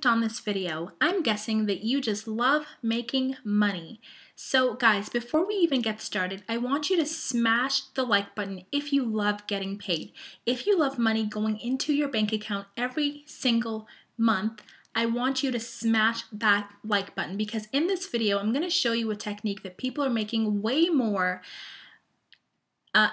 clicked on this video, I'm guessing that you just love making money. So guys, before we even get started, I want you to smash the like button if you love getting paid. If you love money going into your bank account every single month, I want you to smash that like button, because in this video, I'm going to show you a technique that people are making way more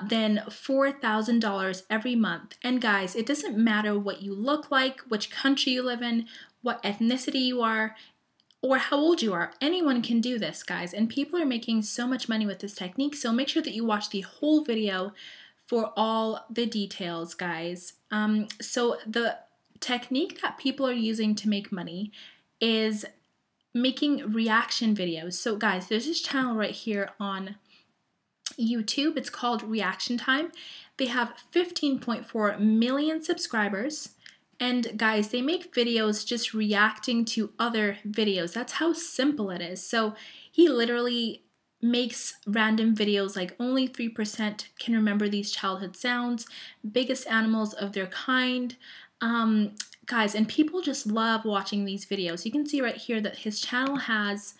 than $4,000 every month. And guys, it doesn't matter what you look like, which country you live in, what ethnicity you are, or how old you are. Anyone can do this, guys. And people are making so much money with this technique. So make sure that you watch the whole video for all the details, guys. So the technique that people are using to make money is making reaction videos. So guys, there's this channel right here on YouTube. It's called Reaction Time. They have 15.4 million subscribers. And guys, they make videos just reacting to other videos. That's how simple it is. So he literally makes random videos like only 3% can remember these childhood sounds, biggest animals of their kind. Guys, and people just love watching these videos. You can see right here that his channel has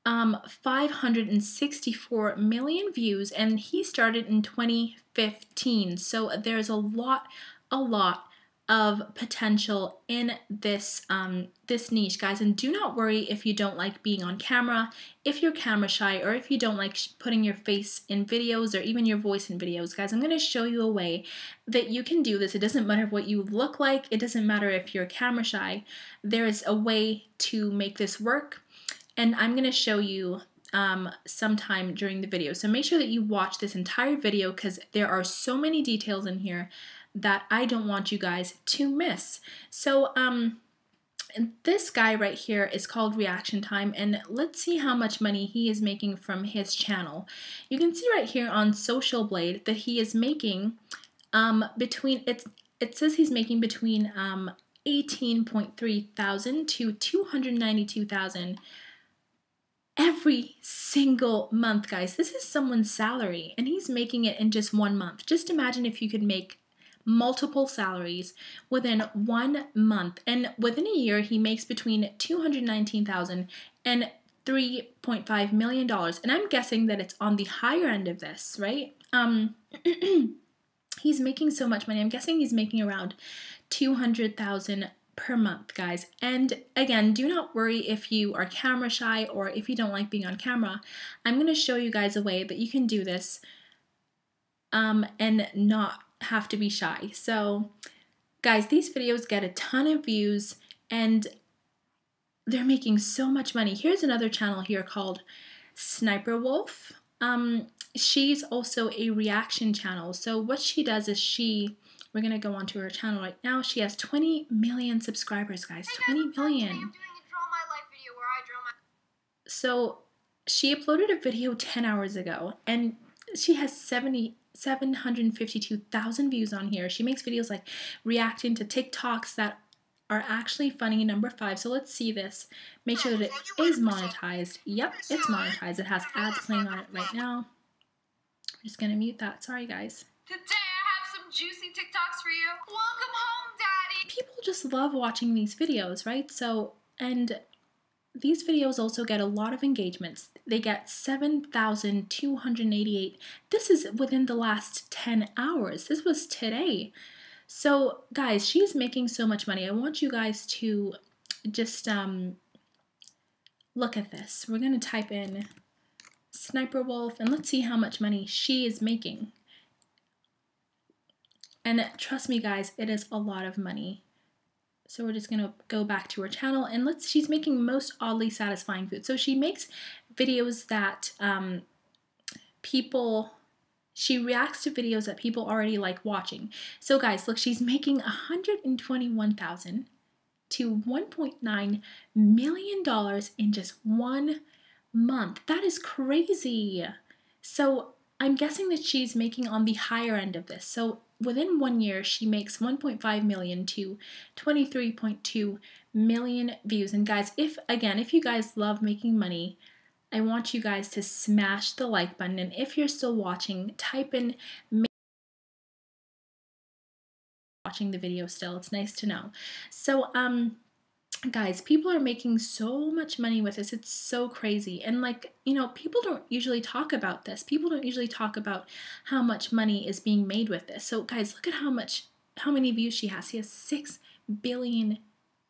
564 million views, and he started in 2015. So there's a lot of potential in this this niche, guys. And do not worry if you don't like being on camera, if you're camera shy, or if you don't like putting your face in videos or even your voice in videos, guys. I'm going to show you a way that you can do this. It doesn't matter what you look like. It doesn't matter if you're camera shy. There is a way to make this work. And I'm going to show you sometime during the video. So make sure that you watch this entire video, because there are so many details in here that I don't want you guys to miss. So this guy right here is called Reaction Time, and let's see how much money he is making from his channel. You can see right here on Social Blade that he is making it says he's making between 18.3 thousand to 292,000 every single month, guys. This is someone's salary, and he's making it in just 1 month. Just imagine if you could make multiple salaries within 1 month, and within a year he makes between 219,000 and $3.5 million. And I'm guessing that it's on the higher end of this, right? He's making so much money. I'm guessing he's making around 200,000 per month, guys. And again, do not worry if you are camera shy or if you don't like being on camera. I'm going to show you guys a way that you can do this and not have to be shy. So guys, these videos get a ton of views and they're making so much money. Here's another channel here called Sssniperwolf. She's also a reaction channel. So what she does is we're going to go onto her channel right now. She has 20 million subscribers, guys. 20 million. So she uploaded a video 10 hours ago, and she has 752,000 views on here. She makes videos like reacting to TikToks that are actually funny, number 5. So let's see this. Make sure that it is monetized. Yep, it's monetized. It has ads playing on it right now. I'm just going to mute that. Sorry, guys. Today I have some juicy TikToks for you. Welcome home, Daddy. People just love watching these videos, right? So, and these videos also get a lot of engagements. They get 7,288. This is within the last 10 hours. This was today. So, guys, she's making so much money. I want you guys to just look at this. We're going to type in Sssniperwolf, and let's see how much money she is making. And trust me, guys, it is a lot of money. So we're just going to go back to her channel, and she's making most oddly satisfying food. So she makes videos that she reacts to videos that people already like watching. So guys, look, she's making 121,000 to $1.9 million in just 1 month. That is crazy. So I'm guessing that she's making on the higher end of this. So within 1 year, she makes 1.5 million to 23.2 million views. And guys, if you guys love making money, I want you guys to smash the like button. And if you're still watching, type in watching the video still. It's nice to know. So Guys, people are making so much money with this. It's so crazy. And like, people don't usually talk about this. People don't usually talk about how much money is being made with this. So guys, look at how many views she has. She has 6 billion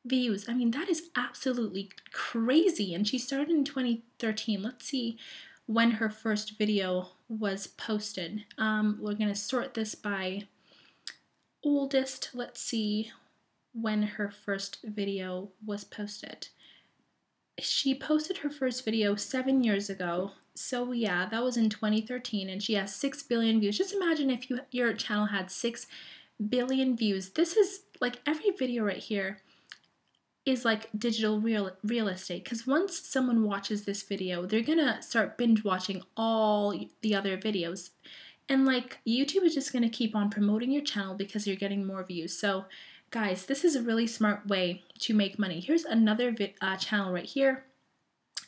views. I mean, that is absolutely crazy. And she started in 2013. Let's see when her first video was posted. We're going to sort this by oldest. Let's see when her first video was posted. She posted her first video 7 years ago. So yeah, that was in 2013, and she has 6 billion views. Just imagine if your channel had 6 billion views. This is like every video right here is like digital real estate, because once someone watches this video, they're gonna start binge watching all the other videos, and like YouTube is just gonna keep on promoting your channel because you're getting more views. So guys, this is a really smart way to make money. Here's another channel right here.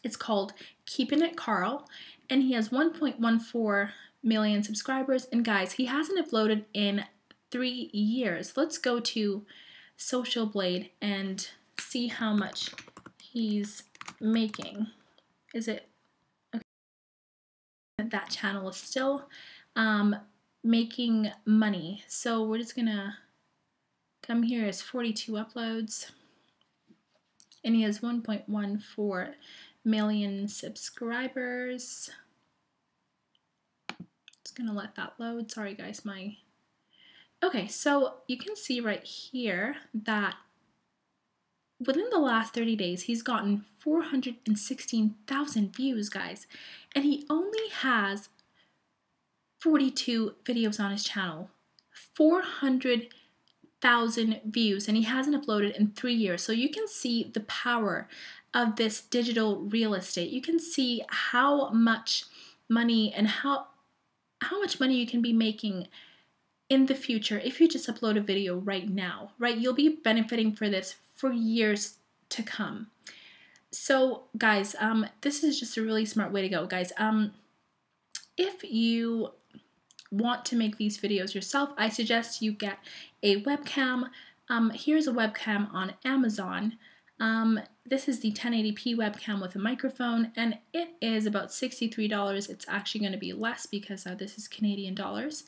It's called Keepin Karl, and he has 1.14 million subscribers, and guys, he hasn't uploaded in 3 years. Let's go to Social Blade and see how much he's making. Is it okay? That channel is still making money. So we're just gonna come here as 42 uploads, and he has 1.14 million subscribers. Just gonna let that load. Sorry guys, okay, so you can see right here that within the last 30 days, he's gotten 416,000 views, guys. And he only has 42 videos on his channel. 400,000 views, and he hasn't uploaded in 3 years. So you can see the power of this digital real estate. You can see how much money and how much money you can be making in the future if you just upload a video right now, right? You'll be benefiting for this for years to come. So guys, this is just a really smart way to go, guys. If you want to make these videos yourself, I suggest you get a webcam. Here's a webcam on Amazon. This is the 1080p webcam with a microphone, and it is about $63. It's actually going to be less because this is Canadian dollars.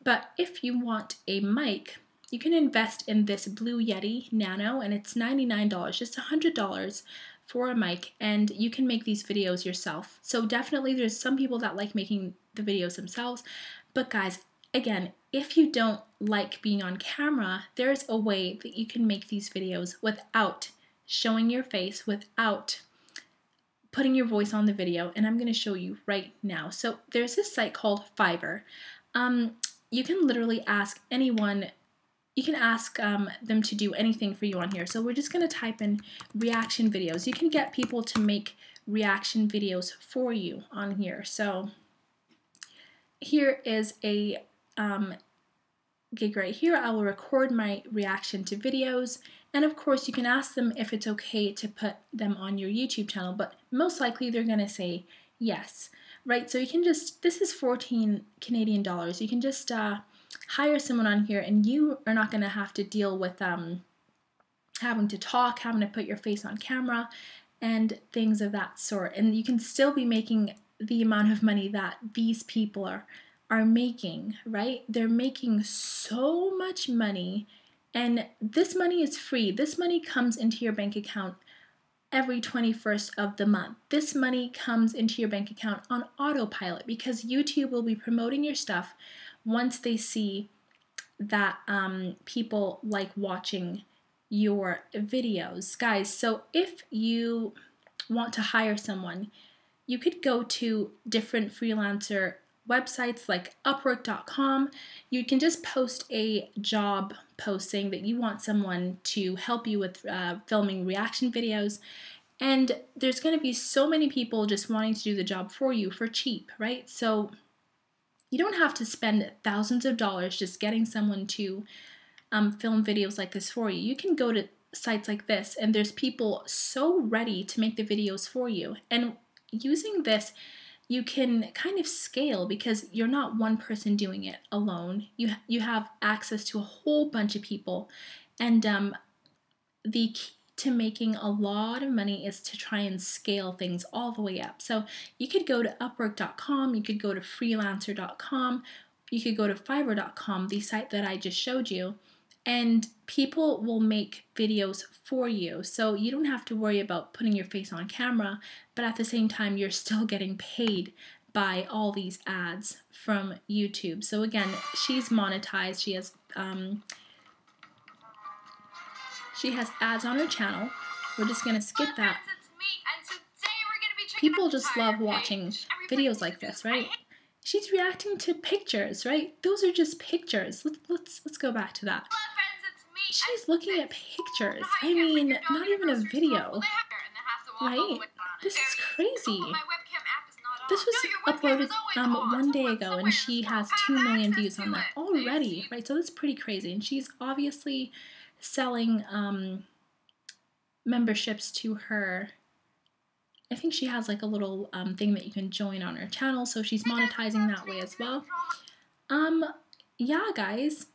But if you want a mic, you can invest in this blue Yetti Nano, and it's $99, just $100 for a mic, and you can make these videos yourself. So definitely there's some people that like making the videos themselves, but guys, again, if you don't like being on camera, there's a way that you can make these videos without showing your face, without putting your voice on the video, and I'm going to show you right now. So there's this site called Fiverr. You can literally ask anyone, you can ask them to do anything for you on here. So we're just going to type in reaction videos. You can get people to make reaction videos for you on here. So here is a gig right here. I will record my reaction to videos, and of course you can ask them if it's okay to put them on your YouTube channel, but most likely they're going to say yes. Right, so you can just, this is 14 Canadian dollars. You can just hire someone on here, and you are not going to have to deal with having to talk, having to put your face on camera, and things of that sort. And you can still be making the amount of money that these people are making, right? They're making so much money, and this money is free. This money comes into your bank account every 21st of the month. This money comes into your bank account on autopilot because YouTube will be promoting your stuff once they see that people like watching your videos. Guys, so if you want to hire someone, you could go to different freelancer websites like Upwork.com. You can just post a job posting that you want someone to help you with filming reaction videos, and there's going to be so many people just wanting to do the job for you for cheap, right? So you don't have to spend thousands of dollars just getting someone to film videos like this for you. You can go to sites like this, and there's people so ready to make the videos for you. And using this, you can kind of scale because you're not one person doing it alone. You have access to a whole bunch of people, and the key to making a lot of money is to try and scale things all the way up. So you could go to Upwork.com, you could go to freelancer.com, you could go to Fiverr.com, the site that I just showed you, and people will make videos for you. So you don't have to worry about putting your face on camera, but at the same time, you're still getting paid by all these ads from YouTube. So again, she's monetized. She has ads on her channel. We're just gonna skip that. People just love watching videos like this, right? She's reacting to pictures, right? Those are just pictures. Let's go back to that. She's looking at pictures. I mean, not even a video, right? This is crazy. This was uploaded 1 day ago, and she has 2 million views on that already, right? So that's pretty crazy. And she's obviously selling memberships to her. I think she has like a little thing that you can join on her channel, so she's monetizing that way as well. Yeah, guys,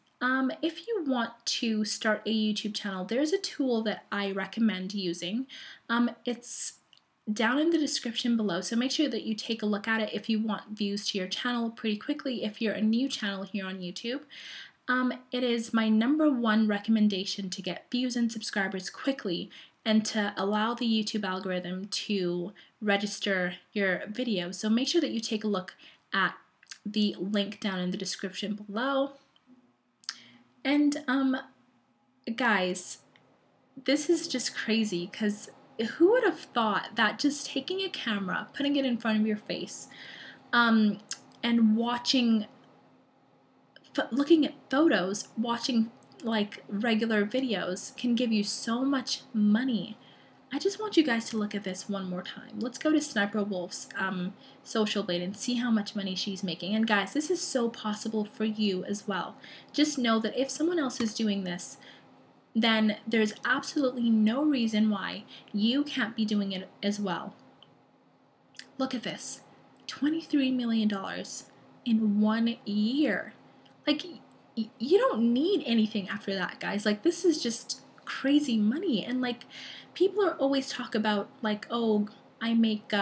if you want to start a YouTube channel, there's a tool that I recommend using. It's down in the description below, so make sure that you take a look at it if you want views to your channel pretty quickly if you're a new channel here on YouTube. It is my #1 recommendation to get views and subscribers quickly and to allow the YouTube algorithm to register your video. So make sure that you take a look at the link down in the description below. And guys, this is just crazy, because who would have thought that just taking a camera, putting it in front of your face, and looking at photos, watching like regular videos can give you so much money. I just want you guys to look at this one more time. Let's go to Sssniperwolf's social blade and see how much money she's making. And guys, this is so possible for you as well. Just know that if someone else is doing this, then there's absolutely no reason why you can't be doing it as well. Look at this, $23 million in 1 year. Like, you don't need anything after that, guys. Like, this is just crazy money. And like, people are always talk about like, oh, I make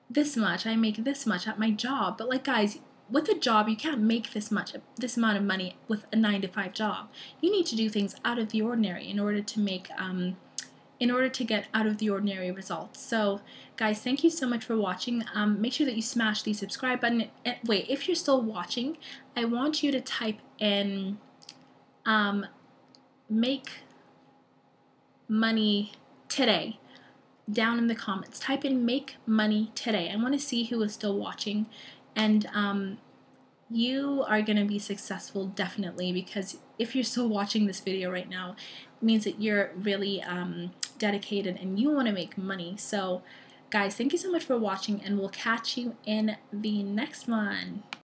this much, I make this much at my job. But like, guys, with a job, you can't make this amount of money with a 9-to-5 job. You need to do things out of the ordinary in order to make in order to get out of the ordinary results. So guys, thank you so much for watching. Make sure that you smash the subscribe button. And wait, if you're still watching, I want you to type in make money today down in the comments. Type in make money today. I want to see who is still watching, and you are going to be successful definitely, because if you're still watching this video right now, it means that you're really dedicated and you want to make money. So guys, thank you so much for watching, and we'll catch you in the next one.